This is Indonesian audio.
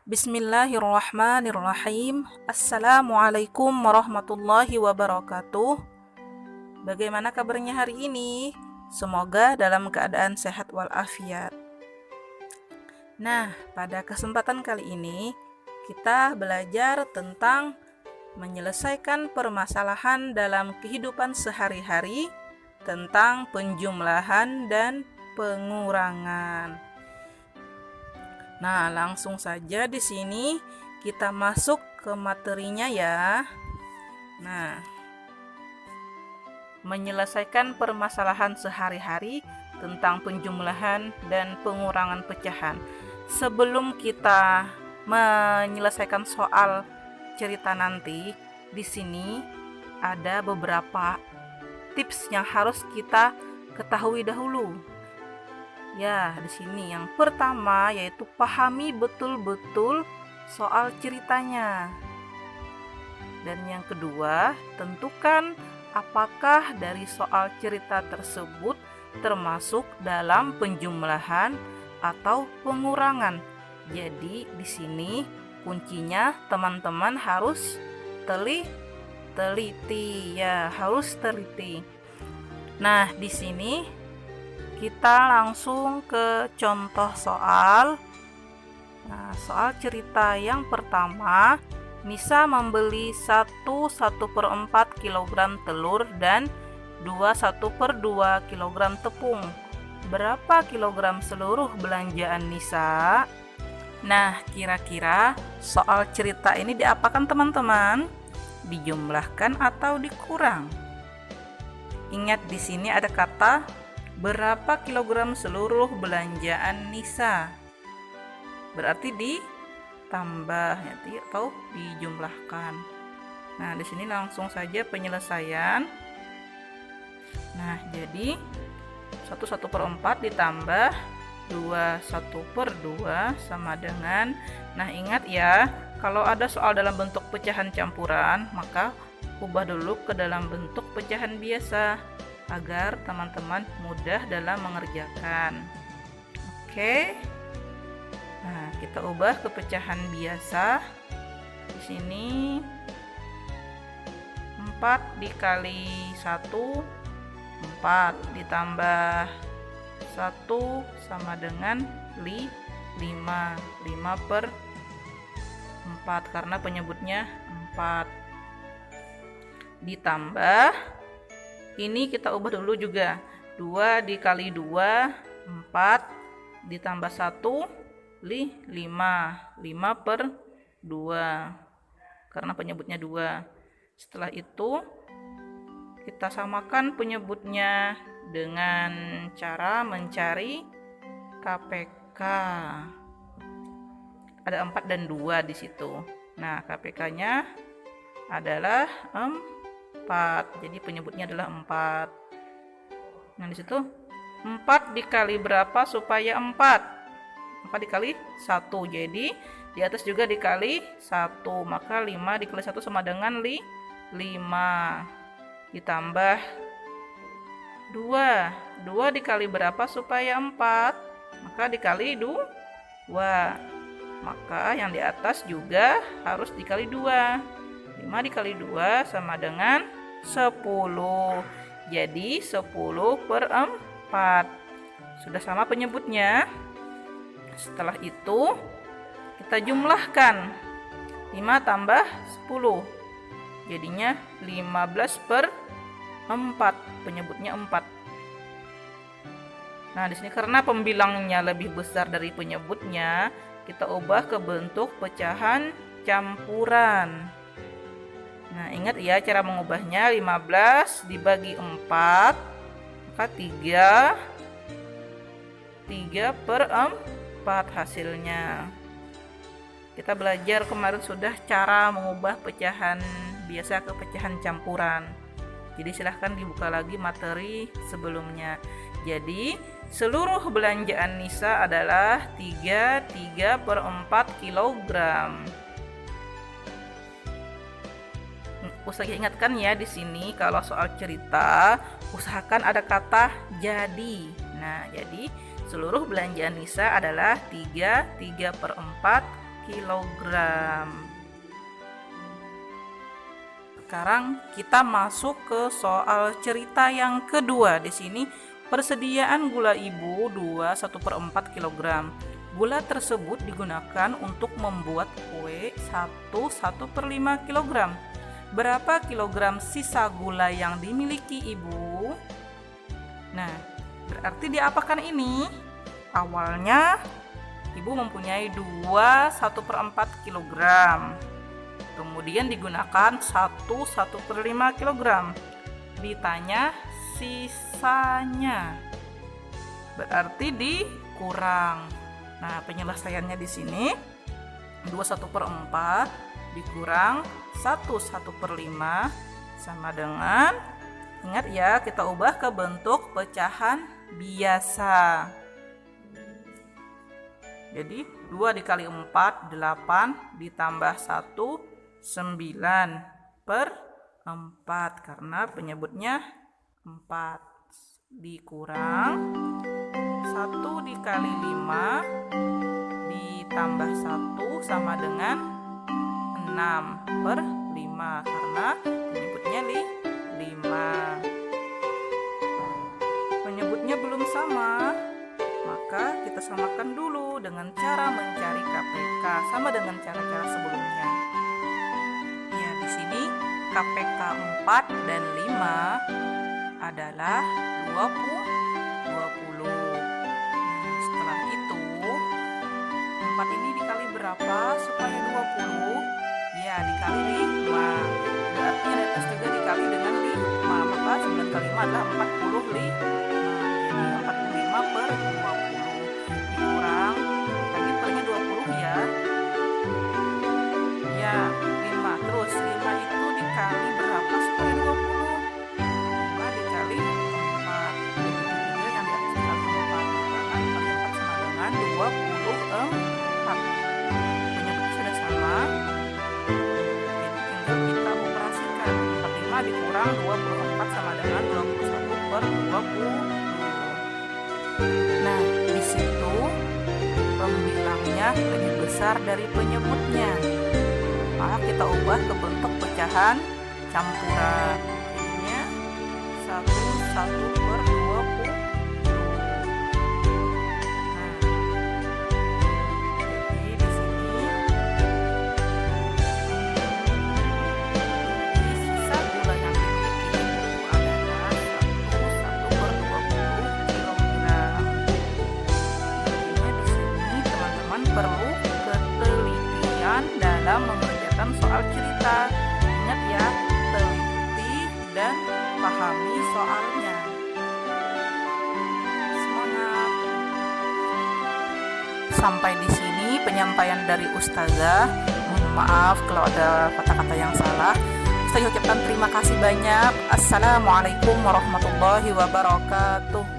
Bismillahirrahmanirrahim. Assalamualaikum warahmatullahi wabarakatuh. Bagaimana kabarnya hari ini? Semoga dalam keadaan sehat walafiat. Nah, pada kesempatan kali ini kita belajar tentang menyelesaikan permasalahan dalam kehidupan sehari-hari tentang penjumlahan dan pengurangan. Nah, langsung saja di sini kita masuk ke materinya ya. Nah, menyelesaikan permasalahan sehari-hari tentang penjumlahan dan pengurangan pecahan. Sebelum kita menyelesaikan soal cerita nanti, di sini ada beberapa tips yang harus kita ketahui dahulu. Ya, di sini yang pertama yaitu pahami betul-betul soal ceritanya. Dan yang kedua, tentukan apakah dari soal cerita tersebut termasuk dalam penjumlahan atau pengurangan. Jadi di sini kuncinya teman-teman harus teliti ya, harus teliti. Nah, di sini kita langsung ke contoh soal. Nah, soal cerita yang pertama, Nisa membeli 1/1/4 kg telur dan 2/1/2 kg tepung. Berapa kilogram seluruh belanjaan Nisa? Nah, kira-kira soal cerita ini diapakan teman-teman? Dijumlahkan atau dikurang? Ingat di sini ada kata berapa kilogram seluruh belanjaan Nisa? Berarti ditambah ya, atau dijumlahkan. Nah, di sini langsung saja penyelesaian. Nah, jadi 1/1/4 ditambah 2/1/2 sama dengan, nah ingat ya, kalau ada soal dalam bentuk pecahan campuran, maka ubah dulu ke dalam bentuk pecahan biasa agar teman-teman mudah dalam mengerjakan. Oke. Nah, kita ubah ke pecahan biasa. Di sini 4 dikali 1 4 ditambah 1 sama dengan 5 5/4 karena penyebutnya 4 ditambah ini kita ubah dulu juga. 2 dikali 2, 4 ditambah 1, 5. 5/2. Karena penyebutnya 2. Setelah itu kita samakan penyebutnya dengan cara mencari KPK. Ada 4 dan 2 di situ. Nah, KPK-nya adalah 4. Jadi penyebutnya adalah 4. Nah, di situ 4 dikali berapa supaya 4? 4 dikali 1. Jadi di atas juga dikali 1. Maka 5 dikali 1 sama dengan 5. Ditambah 2. 2 dikali berapa supaya 4? Maka dikali 2. Maka yang di atas juga harus dikali 2. 5 dikali 2 sama dengan 10. Jadi 10/4. Sudah sama penyebutnya. Setelah itu kita jumlahkan. 5 tambah 10. Jadinya 15/4. Penyebutnya 4. Nah, di sini karena pembilangnya lebih besar dari penyebutnya, kita ubah ke bentuk pecahan campuran. Nah, ingat ya cara mengubahnya. 15 dibagi 4 maka 3/4 hasilnya. Kita belajar kemarin sudah cara mengubah pecahan biasa ke pecahan campuran. Jadi silahkan dibuka lagi materi sebelumnya. Jadi seluruh belanjaan Nisa adalah 3/4 kilogram. Usah ingatkan ya di sini kalau soal cerita usahakan ada kata jadi. Nah, jadi seluruh belanjaan Nisa adalah 3/4 kilogram. Sekarang kita masuk ke soal cerita yang kedua. Di sini persediaan gula ibu 1/4 kg. Gula tersebut digunakan untuk membuat kue 1/5 kg. Berapa kilogram sisa gula yang dimiliki ibu? Nah, berarti diapakan ini? Awalnya ibu mempunyai 1/4 kg. Kemudian digunakan 1/5 kg. Ditanya sisanya. Berarti dikurang. Nah, penyelesaiannya di sini 2/4 dikurang 1/5 sama dengan, ingat ya, kita ubah ke bentuk pecahan biasa. Jadi 2 dikali 4 8 ditambah 1 9/4 karena penyebutnya 4 dikurang 1 dikali 5 ditambah 1 sama dengan 6/5 karena penyebutnya 5. Penyebutnya belum sama, maka kita samakan dulu dengan cara mencari KPK sama dengan cara-cara sebelumnya. Ya, di sini KPK 4 dan 5 adalah 20. Nah, setelah itu 4 ini dikali berapa supaya 20? Ya, dikali 5. Berarti di atas juga dikali dengan 5. Maka 9 kali 5 adalah 45. Jadi 45/20 dikurang, tadi pernya 20 ya. Ya, 5. Terus 5 itu dikali berapa supaya 20? 5 dikali 4. Jadi yang di atas dikali 4. Karena 4 sama dengan 24. Penyebutnya sudah sama. Jadi tinggal kita operasikan. 45 dikurang 24 sama dengan 21/20. Nah, di situ pembilangnya lebih besar dari penyebutnya. Maka kita ubah ke bentuk pecahan campuran. Jadinya 1/20. Perlu ketelitian dalam mengerjakan soal cerita. Ingat ya, teliti dan pahami soalnya. Semangat. Sampai di sini penyampaian dari Ustazah. Mohon maaf kalau ada kata-kata yang salah. Saya ucapkan terima kasih banyak. Assalamualaikum warahmatullahi wabarakatuh.